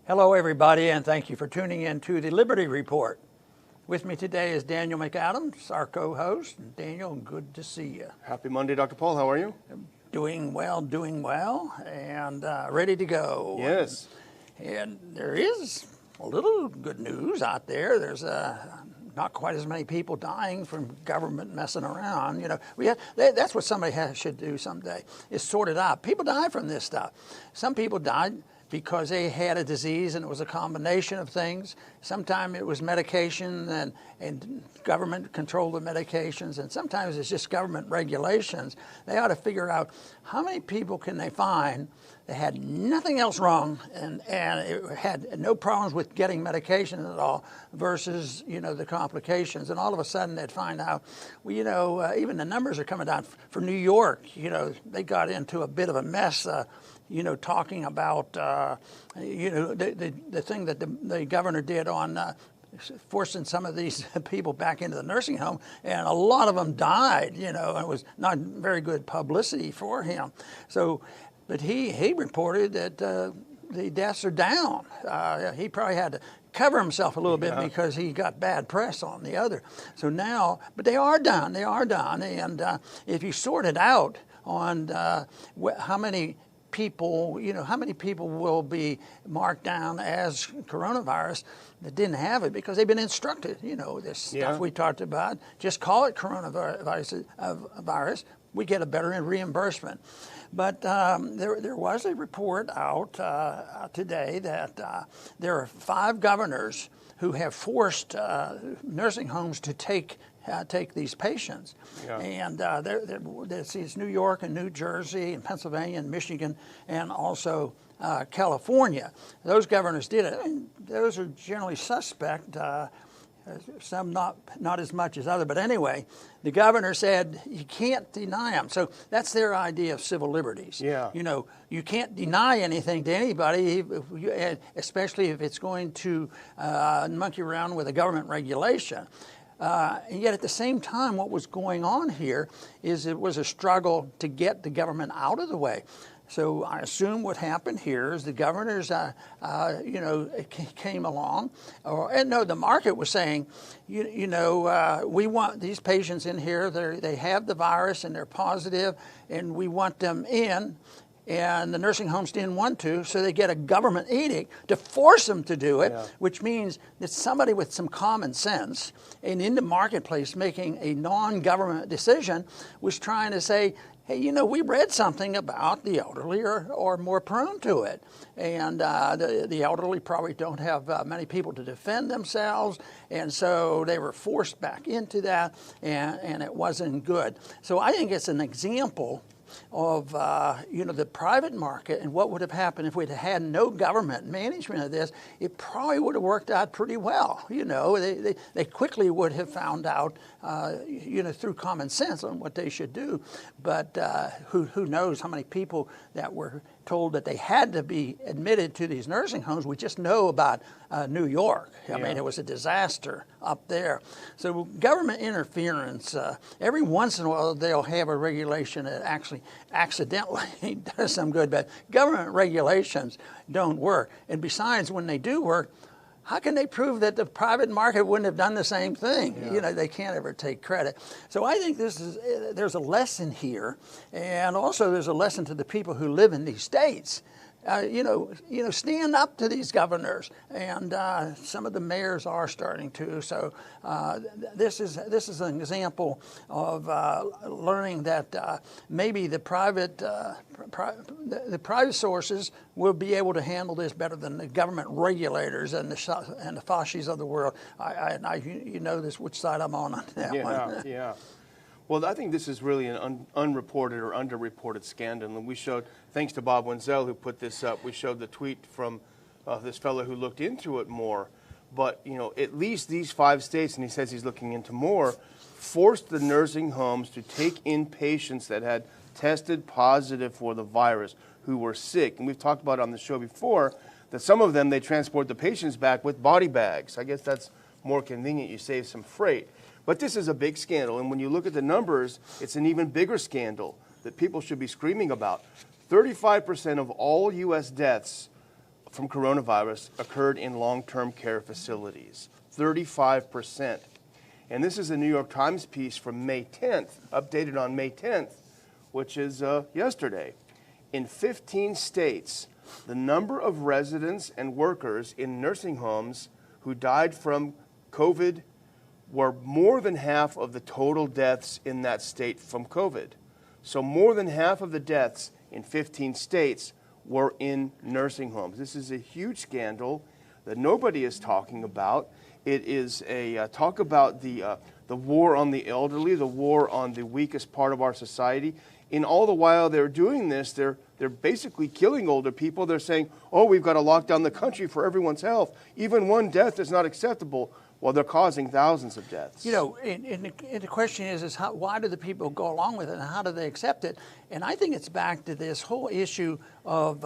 Hello, everybody, and thank you for tuning in to the Liberty Report. With me today is Daniel McAdams, our co-host. Daniel, good to see you. Happy Monday, Dr. Paul. How are you? Doing well, and ready to go. Yes. And there is a little good news out there. There's not quite as many people dying from government messing around. You know, that's what somebody should do someday, is sort it out. People die from this stuff. Some people died because they had a disease and it was a combination of things. Sometimes it was medication and government controlled the medications, and sometimes it's just government regulations. They ought to figure out how many people can they find that had nothing else wrong and it had no problems with getting medication at all versus, you know, the complications. And all of a sudden they'd find out, well, you know, even the numbers are coming down. For New York, you know, they got into a bit of a mess, you know, talking about, you know, the thing that the governor did on forcing some of these people back into the nursing home, and a lot of them died, you know, and it was not very good publicity for him. So, but he reported that the deaths are down. He probably had to cover himself a little bit because he got bad press on the other. So now, but they are down, and if you sort it out on how many people, you know, how many people will be marked down as coronavirus that didn't have it because they've been instructed, you know, this stuff we talked about, just call it coronavirus, we get a better reimbursement. But there was a report out today that there are 5 governors who have forced nursing homes to take these patients. And it's New York and New Jersey and Pennsylvania and Michigan and also California. Those governors did it. I mean, those are generally suspect, some not as much as others. But anyway, the governor said you can't deny them. So that's their idea of civil liberties. Yeah. You know, you can't deny anything to anybody, especially if it's going to monkey around with a government regulation. And yet at the same time, what was going on here is it was a struggle to get the government out of the way. So I assume what happened here is the governors, you know, came along, and no, the market was saying, you know, we want these patients in here. They have the virus and they're positive, and we want them in. And the nursing homes didn't want to, so they get a government edict to force them to do it, which means that somebody with some common sense and in the marketplace making a non-government decision was trying to say, hey, you know, we read something about the elderly or more prone to it. And the elderly probably don't have many people to defend themselves. And so they were forced back into that, and it wasn't good. So I think it's an example of you know, the private market and what would have happened if we'd had no government management of this. It probably would have worked out pretty well. You know, they quickly would have found out, you know, through common sense on what they should do. But who knows how many people that were told that they had to be admitted to these nursing homes. We just know about New York. I mean, it was a disaster up there. So government interference, every once in a while they'll have a regulation that actually accidentally does some good, but government regulations don't work. And besides, when they do work, how can they prove that the private market wouldn't have done the same thing? You know, they can't ever take credit. So I think there's a lesson here, and also there's a lesson to the people who live in these states. You know, stand up to these governors, and some of the mayors are starting to. So this is an example of learning that maybe the private sources will be able to handle this better than the government regulators and the Faucis of the world. You know this, which side I'm on that one. Yeah. Well, I think this is really an unreported or underreported scandal. And we showed, thanks to Bob Wenzel who put this up, we showed the tweet from this fellow who looked into it more. But, you know, at least these 5 states, and he says he's looking into more, forced the nursing homes to take in patients that had tested positive for the virus, who were sick. And we've talked about on the show before that some of them, they transport the patients back with body bags. I guess that's more convenient. You save some freight. But this is a big scandal, and when you look at the numbers, it's an even bigger scandal that people should be screaming about. 35% of all U.S. deaths from coronavirus occurred in long-term care facilities, 35%. And this is a New York Times piece from May 10th, updated on May 10th, which is yesterday. In 15 states, the number of residents and workers in nursing homes who died from COVID were more than half of the total deaths in that state from COVID. So more than half of the deaths in 15 states were in nursing homes. This is a huge scandal that nobody is talking about. It is a talk about the war on the elderly, the war on the weakest part of our society. And all the while they're doing this, they're basically killing older people. They're saying, oh, we've got to lock down the country for everyone's health. Even one death is not acceptable. Well, they're causing thousands of deaths. You know, and the question is how, why do the people go along with it, and how do they accept it? And I think it's back to this whole issue of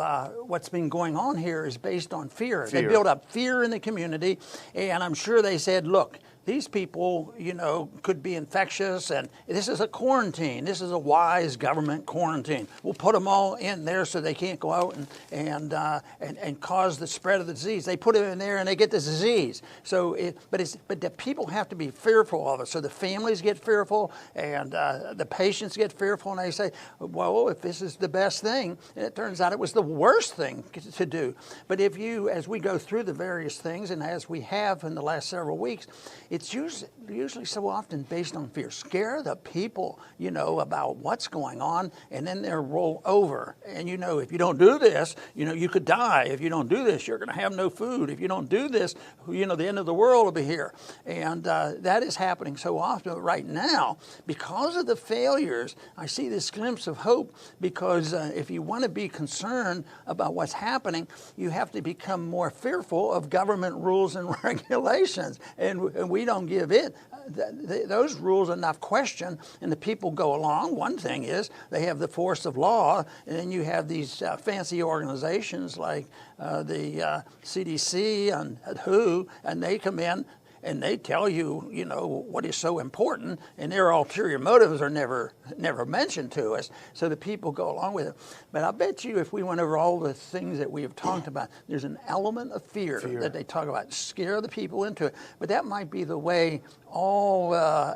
what's been going on here is based on fear. They build up fear in the community, and I'm sure they said, look, these people, you know, could be infectious, and this is a quarantine. This is a wise government quarantine. We'll put them all in there so they can't go out and cause the spread of the disease. They put them in there and they get the disease. So, but the people have to be fearful of it. So the families get fearful, and the patients get fearful, and they say, well, if this is the best thing, and it turns out it was the worst thing to do. But if you, as we go through the various things, and as we have in the last several weeks, it's usually so often based on fear. Scare the people, you know, about what's going on, and then they'll roll over. And, you know, if you don't do this, you know, you could die. If you don't do this, you're going to have no food. If you don't do this, you know, the end of the world will be here. And that is happening so often right now. Because of the failures, I see this glimpse of hope, because if you want to be concerned about what's happening, you have to become more fearful of government rules and regulations. And we don't give it those rules enough question, and the people go along. One thing is they have the force of law, and then you have these fancy organizations like the CDC and WHO, and they come in and they tell you, you know, what is so important, and their ulterior motives are never mentioned to us, so the people go along with it. But I bet you if we went over all the things that we have talked about, there's an element of fear that they talk about, scare the people into it. But that might be the way all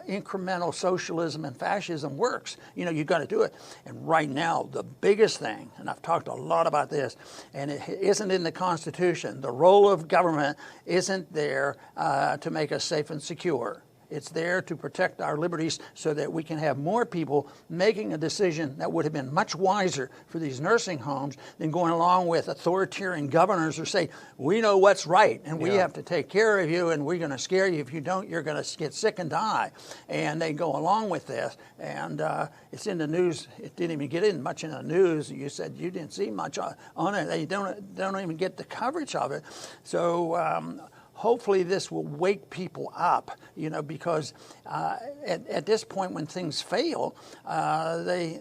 incremental socialism and fascism works. You know, you've got to do it. And right now, the biggest thing, and I've talked a lot about this, and it isn't in the Constitution, the role of government isn't there to make us safe and secure. It's there to protect our liberties so that we can have more people making a decision that would have been much wiser for these nursing homes than going along with authoritarian governors who say, we know what's right and we have to take care of you and we're going to scare you. If you don't, you're going to get sick and die. And they go along with this. And it's in the news. It didn't even get in much in the news. You said you didn't see much on it. They don't even get the coverage of it. So hopefully this will wake people up, you know, because at this point when things fail, they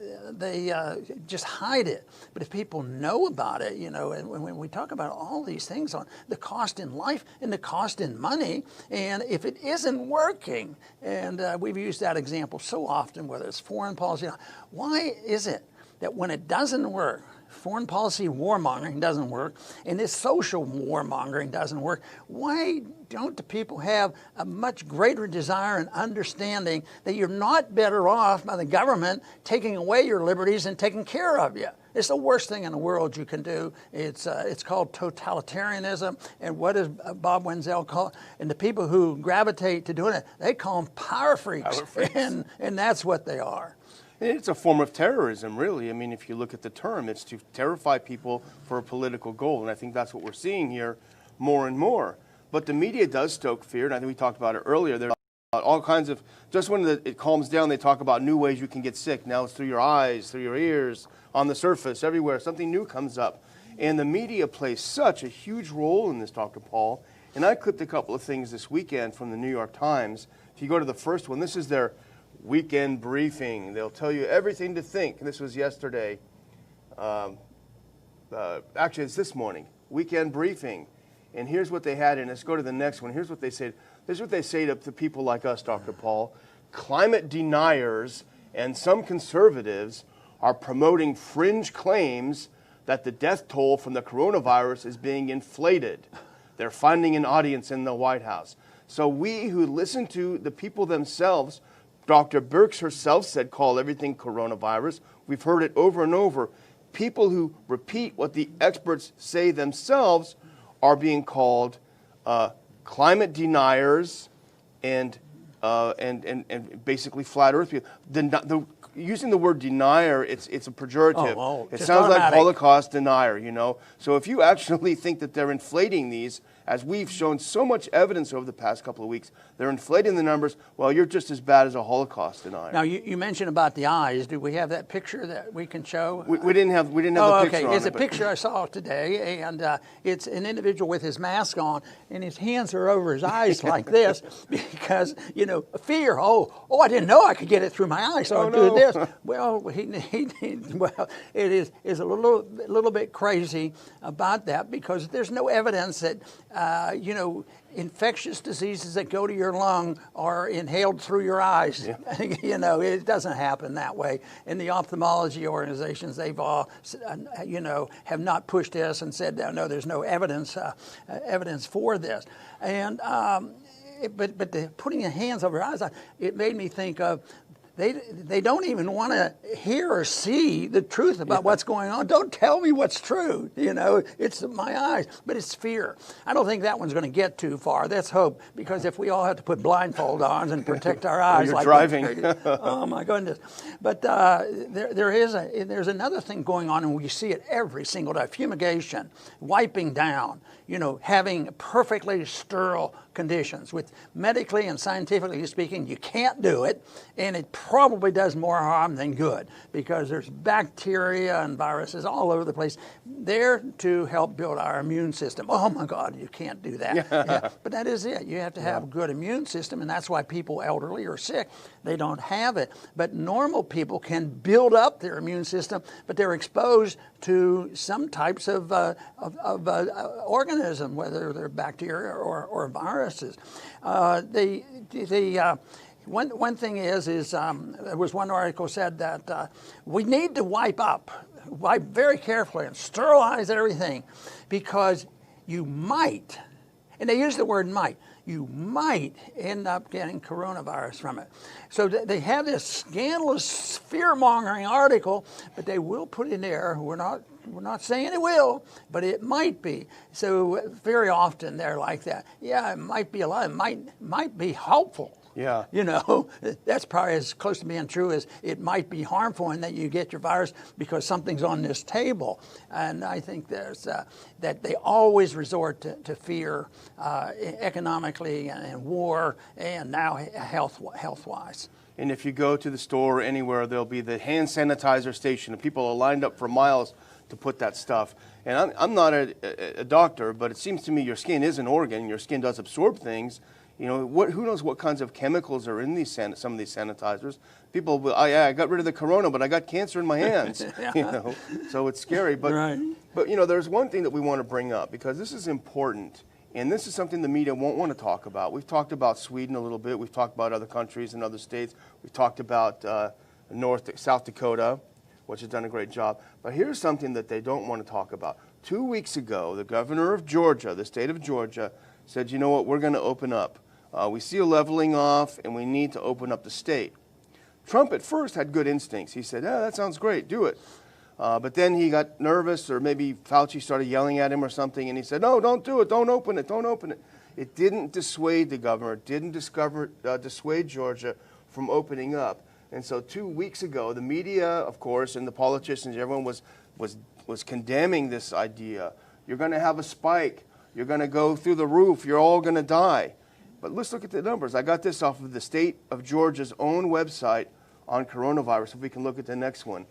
just hide it. But if people know about it, you know, and when we talk about all these things on the cost in life and the cost in money, and if it isn't working, and we've used that example so often, whether it's foreign policy, why is it that when it doesn't work, foreign policy warmongering doesn't work, and this social warmongering doesn't work, why don't the people have a much greater desire and understanding that you're not better off by the government taking away your liberties and taking care of you? It's the worst thing in the world you can do. It's called totalitarianism, and what does Bob Wenzel call it? And the people who gravitate to doing it, they call them power freaks. And that's what they are. It's a form of terrorism, really. I mean, if you look at the term, it's to terrify people for a political goal. And I think that's what we're seeing here more and more. But the media does stoke fear, and I think we talked about it earlier. There's all kinds of, just when it calms down, they talk about new ways you can get sick. Now it's through your eyes, through your ears, on the surface, everywhere. Something new comes up. And the media plays such a huge role in this, Dr. Paul. And I clipped a couple of things this weekend from the New York Times. If you go to the first one, this is their weekend briefing. They'll tell you everything to think. This was yesterday. Actually, it's this morning. Weekend briefing. And here's what they had. And let's go to the next one. Here's what they said. This is what they say to people like us, Dr. Paul. Climate deniers and some conservatives are promoting fringe claims that the death toll from the coronavirus is being inflated. They're finding an audience in the White House. So we who listen to the people themselves, Dr. Birx herself said, call everything coronavirus. We've heard it over and over. People who repeat what the experts say themselves are being called climate deniers and basically flat Earth people. Using the word denier, it's a pejorative. It sounds like Holocaust denier, you know. So if you actually think that they're inflating these, as we've shown so much evidence over the past couple of weeks, they're inflating the numbers, well, you're just as bad as a Holocaust denier. Now, you mentioned about the eyes. Do we have that picture that we can show? We didn't have the picture on it. It's a picture I saw today, and it's an individual with his mask on, and his hands are over his eyes like this because, you know, fear. Oh, I didn't know I could get it through my eyes, so I'll do this. Well, it is a little bit crazy about that because there's no evidence that, infectious diseases that go to your lung are inhaled through your eyes. Yeah. You know, it doesn't happen that way. And the ophthalmology organizations, they've all, have not pushed this and said, no, there's no evidence for this. And but putting your hands over your eyes, it made me think of. They don't even want to hear or see the truth about what's going on. Don't tell me what's true. You know, it's my eyes, but it's fear. I don't think that one's going to get too far. That's hope, because if we all have to put blindfold on and protect our eyes, you're driving. Oh my goodness! But there's another thing going on, and we see it every single day: fumigation, wiping down. You know, having perfectly sterile conditions. With medically and scientifically speaking, you can't do it, and it probably does more harm than good because there's bacteria and viruses all over the place there to help build our immune system. Oh my God, you can't do that. Yeah. But that is it. You have to have a good immune system, and that's why people elderly or sick, they don't have it. But normal people can build up their immune system, but they're exposed to some types of organism, whether they're bacteria or viruses. One thing is there was one article said that we need to wipe very carefully and sterilize everything because you might, and they use the word might, you might end up getting coronavirus from it. So they have this scandalous fear-mongering article, but they will put in there, we're not saying it will, but it might be. So very often they're like that. Yeah, it might be a lot. It might be helpful. Yeah. You know, that's probably as close to being true as it might be harmful in that you get your virus because something's on this table. And I think there's that they always resort to fear economically and war and now health-wise. And if you go to the store or anywhere, there'll be the hand sanitizer station, and people are lined up for miles to put that stuff. And I'm not a doctor, but it seems to me your skin is an organ. Your skin does absorb things. You know, who knows what kinds of chemicals are in these some of these sanitizers? People will, I got rid of the corona, but I got cancer in my hands. You know, so it's scary. But right. But you know, there's one thing that we want to bring up because this is important, and this is something the media won't want to talk about. We've talked about Sweden a little bit. We've talked about other countries and other states. We've talked about South Dakota, which has done a great job. But here's something that they don't want to talk about. 2 weeks ago, the governor of Georgia, the state of Georgia, said, you know what, we're going to open up. We see a leveling off, and we need to open up the state. Trump at first had good instincts. He said, that sounds great, do it. But then he got nervous, or maybe Fauci started yelling at him or something, and he said, no, don't do it, don't open it, don't open it. It didn't dissuade the governor, it didn't dissuade Georgia from opening up. And so 2 weeks ago, the media, of course, and the politicians, everyone was condemning this idea. You're going to have a spike. You're going to go through the roof. You're all going to die. But let's look at the numbers. I got this off of the state of Georgia's own website on coronavirus. If we can look at the next one.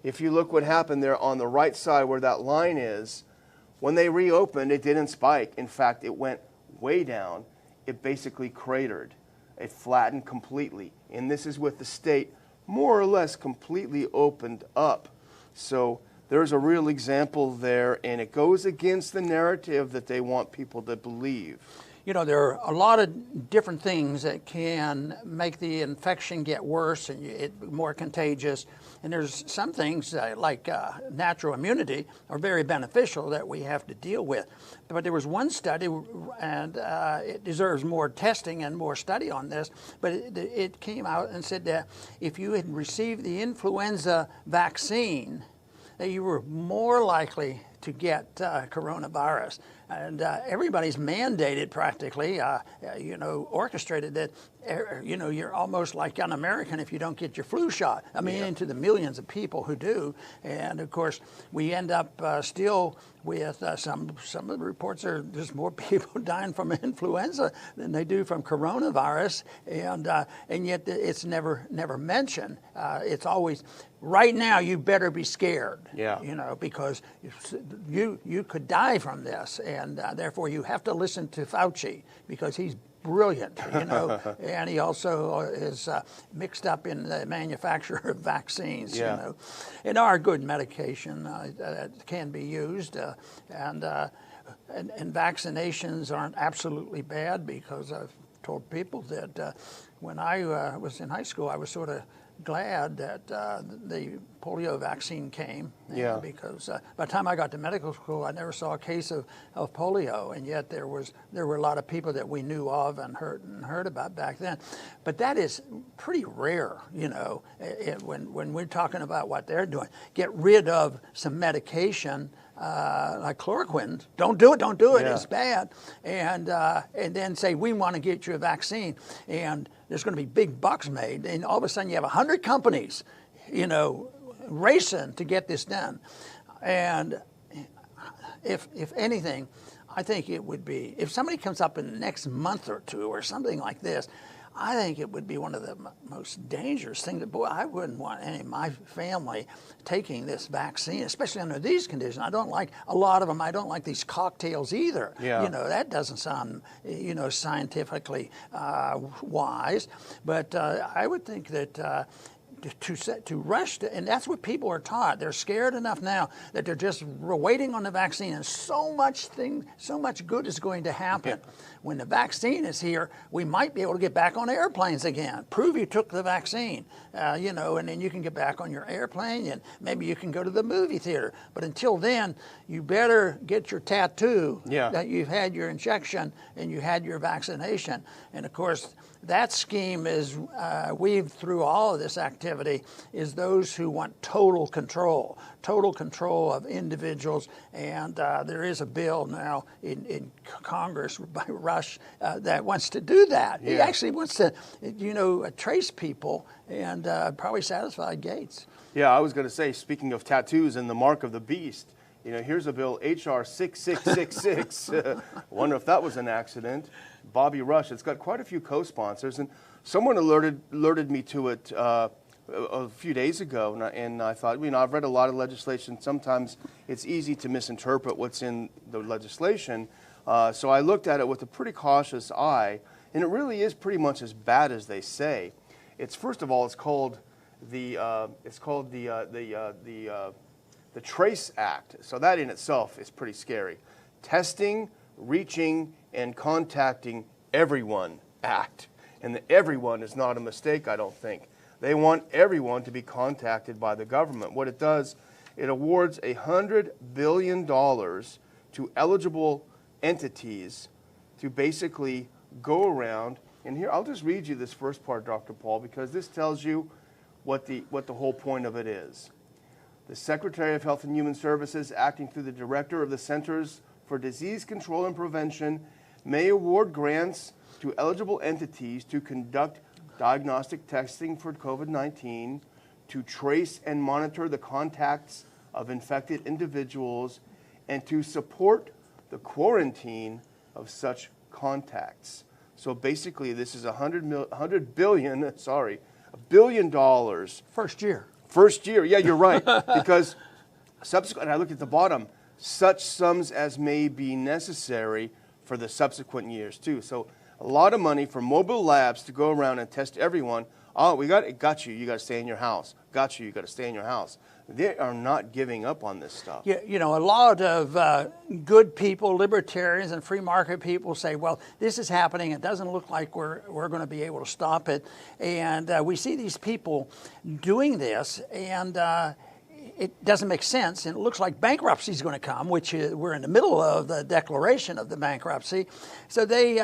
If you look what happened there on the right side where that line is, when they reopened, it didn't spike. In fact, it went way down. It basically cratered. It flattened completely. And this is with the state more or less completely opened up. So There's a real example there, and it goes against the narrative that they want people to believe. You know, there are a lot of different things that can make the infection get worse and it more contagious. And there's some things like natural immunity are very beneficial that we have to deal with. But there was one study, and it deserves more testing and more study on this, but it came out and said that if you had received the influenza vaccine, that you were more likely to get coronavirus. And everybody's mandated practically, orchestrated that, you're almost like an American if you don't get your flu shot. I mean, into the millions of people who do. And of course, we end up still with some of the reports are there's more people dying from influenza than they do from coronavirus. And yet it's never mentioned. It's always, right now you better be scared. Yeah. Because you could die from this. And therefore, you have to listen to Fauci because he's brilliant, and he also is mixed up in the manufacture of vaccines, and are good medication that can be used, and vaccinations aren't absolutely bad because I've told people that when I was in high school, I was sort of glad that the polio vaccine came. Because by the time I got to medical school, I never saw a case of polio, and yet there were a lot of people that we knew of and heard about back then. But that is pretty rare, when we're talking about what they're doing. Get rid of some medication like chloroquine. Don't do it. It's bad. And then say we want to get you a vaccine, and there's going to be big bucks made, and all of a sudden you have 100 companies, racing to get this done. And if anything, I think it would be, if somebody comes up in the next month or two or something like this, I think it would be one of the most dangerous things. Boy, I wouldn't want any of my family taking this vaccine, especially under these conditions. I don't like a lot of them. I don't like these cocktails either. That doesn't sound, scientifically wise. But I would think that to rush to, and that's what people are taught. They're scared enough now that they're just waiting on the vaccine, and so much good is going to happen. When the vaccine is here, we might be able to get back on airplanes again. Prove you took the vaccine, and then you can get back on your airplane, and maybe you can go to the movie theater. But until then, you better get your tattoo that you've had your injection and you had your vaccination. And of course, that scheme is weaved through all of this activity is those who want total control of individuals. And there is a bill now in Congress by Rush that wants to do that. He actually wants to, trace people and probably satisfy Gates. Yeah, I was going to say, speaking of tattoos and the mark of the beast, here's a bill, H.R. 6666. Wonder if that was an accident. Bobby Rush. It's got quite a few co-sponsors, and someone alerted me to it a few days ago, and I thought, I've read a lot of legislation. Sometimes it's easy to misinterpret what's in the legislation, so I looked at it with a pretty cautious eye, and it really is pretty much as bad as they say. It's first of all, it's called the Trace Act. So that in itself is pretty scary. Testing, reaching, and contacting everyone Act. And the everyone is not a mistake, I don't think. They want everyone to be contacted by the government. What it does, it awards $100 billion to eligible entities to basically go around. And here, I'll just read you this first part, Dr. Paul, because this tells you what the whole point of it is. The Secretary of Health and Human Services, acting through the Director of the Centers for Disease Control and Prevention, may award grants to eligible entities to conduct diagnostic testing for COVID-19, to trace and monitor the contacts of infected individuals, and to support the quarantine of such contacts. So basically, this is $100 billion. First year. First year, yeah, you're right. Because subsequent, I look at the bottom, such sums as may be necessary for the subsequent years too. So a lot of money for mobile labs to go around and test everyone. Oh, got you. You got to stay in your house. Got you. You got to stay in your house. They are not giving up on this stuff. You know, a lot of good people, libertarians and free market people say, well, this is happening. It doesn't look like we're going to be able to stop it. And we see these people doing this, and it doesn't make sense. And it looks like bankruptcy is going to come, which we're in the middle of the declaration of the bankruptcy. So they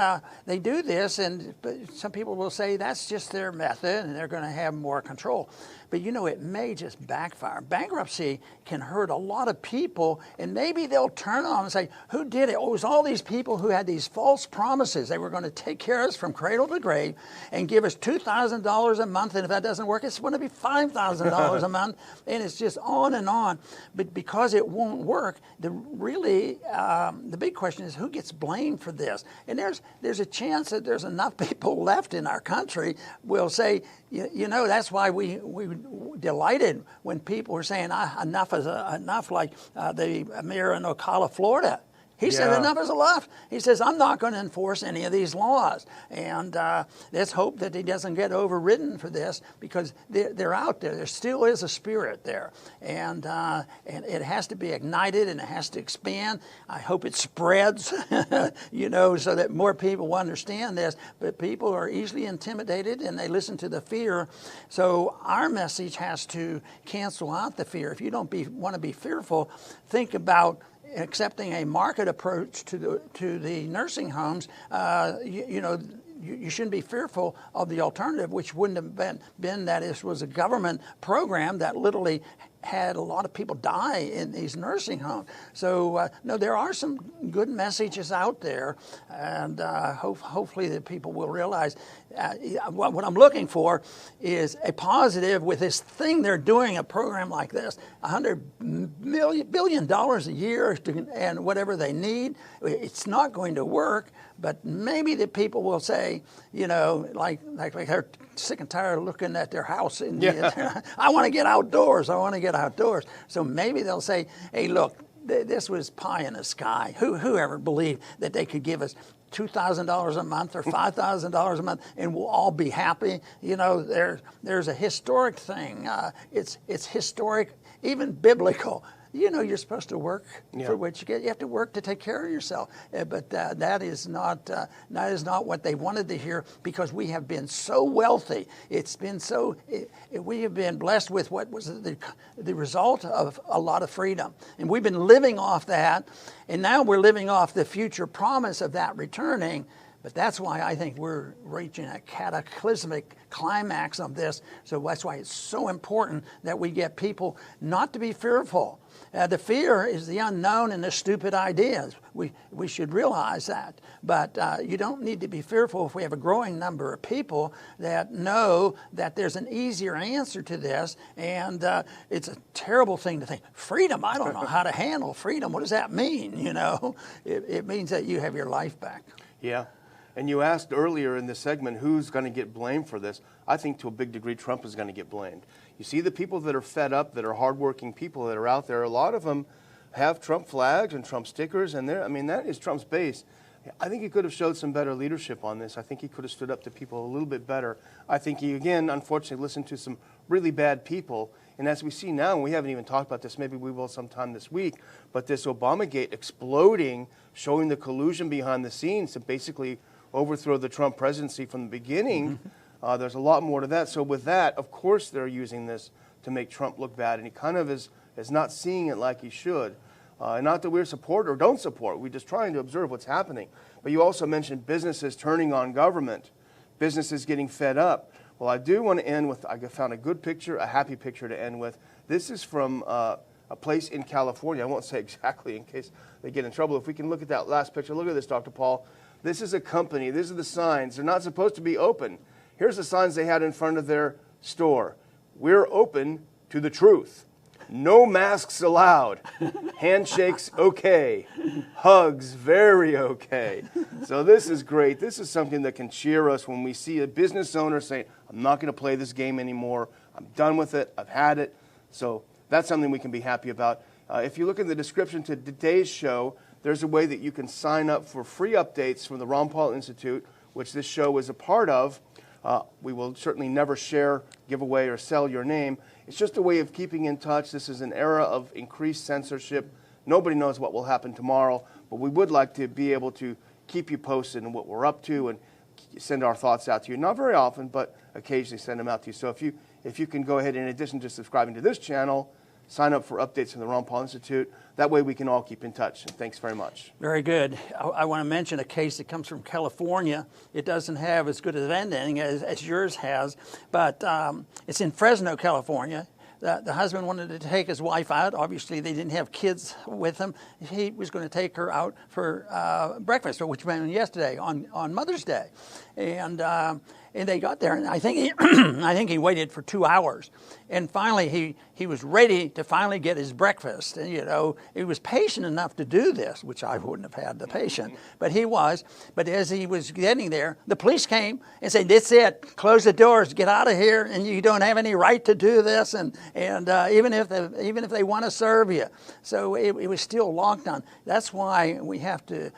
do this, and some people will say that's just their method, and they're going to have more control. But you know, it may just backfire. Bankruptcy can hurt a lot of people, and maybe they'll turn on and say, who did it? Oh, it was all these people who had these false promises. They were going to take care of us from cradle to grave and give us $2,000 a month, and if that doesn't work, it's going to be $5,000 a month, and it's just on and on. But because it won't work, the big question is, who gets blamed for this? And there's a chance that there's enough people left in our country will say, you know, that's why we delighted when people were saying enough is enough, like the mayor in Ocala, Florida. He said enough is enough. He says, I'm not going to enforce any of these laws. And let's hope that he doesn't get overridden for this, because they're out there. There still is a spirit there. And it has to be ignited, and it has to expand. I hope it spreads, you know, so that more people will understand this. But people are easily intimidated, and they listen to the fear. So our message has to cancel out the fear. If you don't want to be fearful, think about accepting a market approach to the nursing homes. You know, you shouldn't be fearful of the alternative, which wouldn't have been that this was a government program that literally had a lot of people die in these nursing homes. So, no, there are some good messages out there, and hopefully that people will realize what I'm looking for is a positive with this thing they're doing, a program like this, $100 billion a year, and whatever they need. It's not going to work, but maybe the people will say, you know, like they're sick and tired of looking at their house. And I want to get outdoors. I want to get outdoors. So maybe they'll say, hey, look, this was pie in the sky. Whoever believed that they could give us $2,000 a month or $5,000 a month and we'll all be happy? You know, there's a historic thing. It's historic, even biblical. You know, you're supposed to work for what you get. You have to work to take care of yourself. But that is not what they wanted to hear, because we have been so wealthy. It's been so we have been blessed with what was the result of a lot of freedom, and we've been living off that. And now we're living off the future promise of that returning. But that's why I think we're reaching a cataclysmic climax of this. So that's why it's so important that we get people not to be fearful. The fear is the unknown and the stupid ideas. We should realize that. But you don't need to be fearful if we have a growing number of people that know that there's an easier answer to this. And it's a terrible thing to think, freedom, I don't know how to handle freedom. What does that mean? You know, it means that you have your life back. Yeah. And you asked earlier in this segment who's going to get blamed for this. I think to a big degree Trump is going to get blamed. You see the people that are fed up, that are hardworking people that are out there, a lot of them have Trump flags and Trump stickers, and that is Trump's base. I think he could have showed some better leadership on this. I think he could have stood up to people a little bit better. I think he, again, unfortunately, listened to some really bad people. And as we see now, and we haven't even talked about this, maybe we will sometime this week, but this Obamagate exploding, showing the collusion behind the scenes to basically overthrow the Trump presidency from the beginning. There's a lot more to that. So with that, of course they're using this to make Trump look bad, and he kind of is not seeing it like he should. Not that we're support or don't support, we're just trying to observe what's happening. But you also mentioned businesses turning on government, businesses getting fed up. Well, I do want to end with, I found a good picture, a happy picture to end with. This is from a place in California. I won't say exactly in case they get in trouble. If we can look at that last picture, look at this, Dr. Paul. This is a company. These are the signs. They're not supposed to be open. Here's the signs they had in front of their store. We're open to the truth. No masks allowed. Handshakes okay. Hugs very okay. So this is great. This is something that can cheer us when we see a business owner saying, I'm not going to play this game anymore. I'm done with it. I've had it. So that's something we can be happy about. If you look in the description to today's show, there's a way that you can sign up for free updates from the Ron Paul Institute, which this show is a part of. We will certainly never share, give away, or sell your name. It's just a way of keeping in touch. This is an era of increased censorship. Nobody knows what will happen tomorrow, but we would like to be able to keep you posted on what we're up to and send our thoughts out to you. Not very often, but occasionally send them out to you. So if you can go ahead, in addition to subscribing to this channel, sign up for updates from the Ron Paul Institute. That way we can all keep in touch. And thanks very much. Very good. I want to mention a case that comes from California. It doesn't have as good an ending as yours has, but it's in Fresno, California. The husband wanted to take his wife out. Obviously, they didn't have kids with them. He was going to take her out for breakfast, which went yesterday on Mother's Day, and they got there, and I think he waited for 2 hours, and finally he was ready to finally get his breakfast. And he was patient enough to do this, which I wouldn't have had the patience, but he was. But as he was getting there, the police came and said, "That's it. Close the doors. Get out of here, and you don't have any right to do this." And even if they want to serve you, so it was still locked on. That's why we have to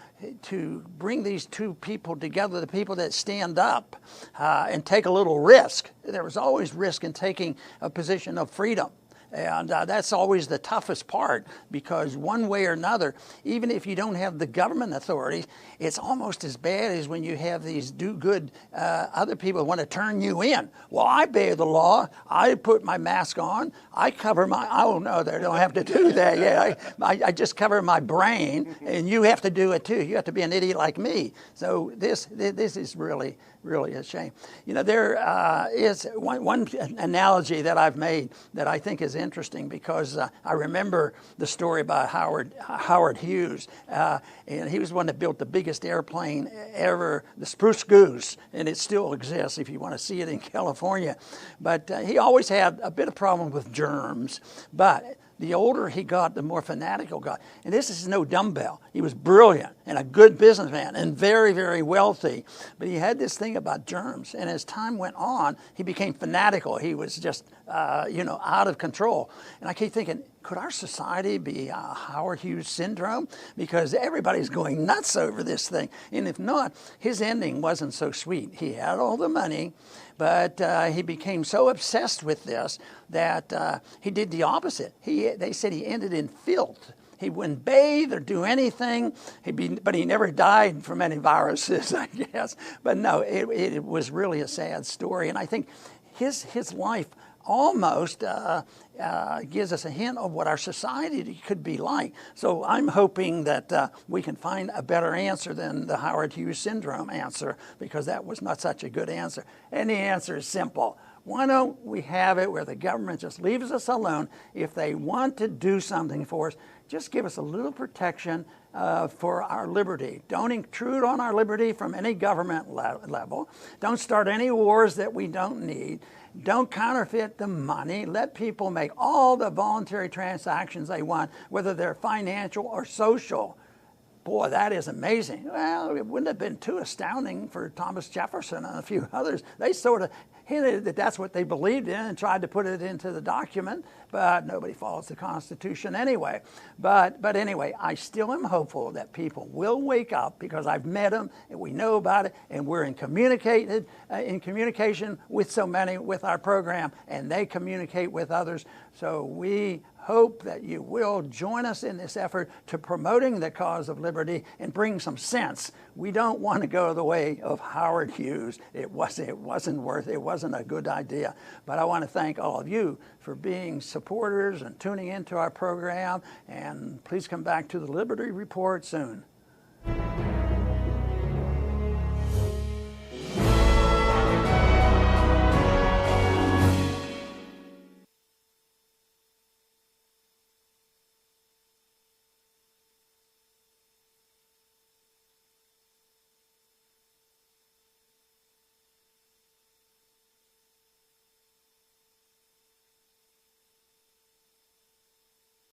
bring these two people together, the people that stand up and take a little risk. There was always risk in taking a position of freedom. And that's always the toughest part, because one way or another, even if you don't have the government authorities, it's almost as bad as when you have these do-good other people who want to turn you in. Well, I obey the law. I put my mask on. I cover my, oh no, they don't have to do that. Yeah, I just cover my brain, and you have to do it too. You have to be an idiot like me. So this is really a shame. There is one analogy that I've made that I think is interesting, because I remember the story about Howard Hughes, and he was one that built the biggest airplane ever, the Spruce Goose, and it still exists if you want to see it in California. But he always had a bit of problem with germs, but the older he got, the more fanatical got. And this is no dumbbell. He was brilliant and a good businessman and very, very wealthy. But he had this thing about germs. And as time went on, he became fanatical. He was just, out of control. And I keep thinking, could our society be Howard Hughes syndrome? Because everybody's going nuts over this thing. And if not, his ending wasn't so sweet. He had all the money, but he became so obsessed with this that he did the opposite. They said he ended in filth. He wouldn't bathe or do anything, but he never died from any viruses, I guess. But no, it was really a sad story. And I think his life almost gives us a hint of what our society could be like. So I'm hoping that we can find a better answer than the Howard Hughes syndrome answer, because that was not such a good answer. And the answer is simple. Why don't we have it where the government just leaves us alone? If they want to do something for us, just give us a little protection for our liberty. Don't intrude on our liberty from any government level. Don't start any wars that we don't need. Don't counterfeit the money. Let people make all the voluntary transactions they want, whether they're financial or social. Boy, that is amazing. Well, it wouldn't have been too astounding for Thomas Jefferson and a few others. They sort of hinted that that's what they believed in and tried to put it into the document, but nobody follows the Constitution anyway. But anyway, I still am hopeful that people will wake up, because I've met them and we know about it, and we're in communication with so many with our program, and they communicate with others. So we hope that you will join us in this effort to promoting the cause of liberty and bring some sense. We don't want to go the way of Howard Hughes. It wasn't a good idea. But I want to thank all of you for being supporters and tuning into our program. And please come back to the Liberty Report soon.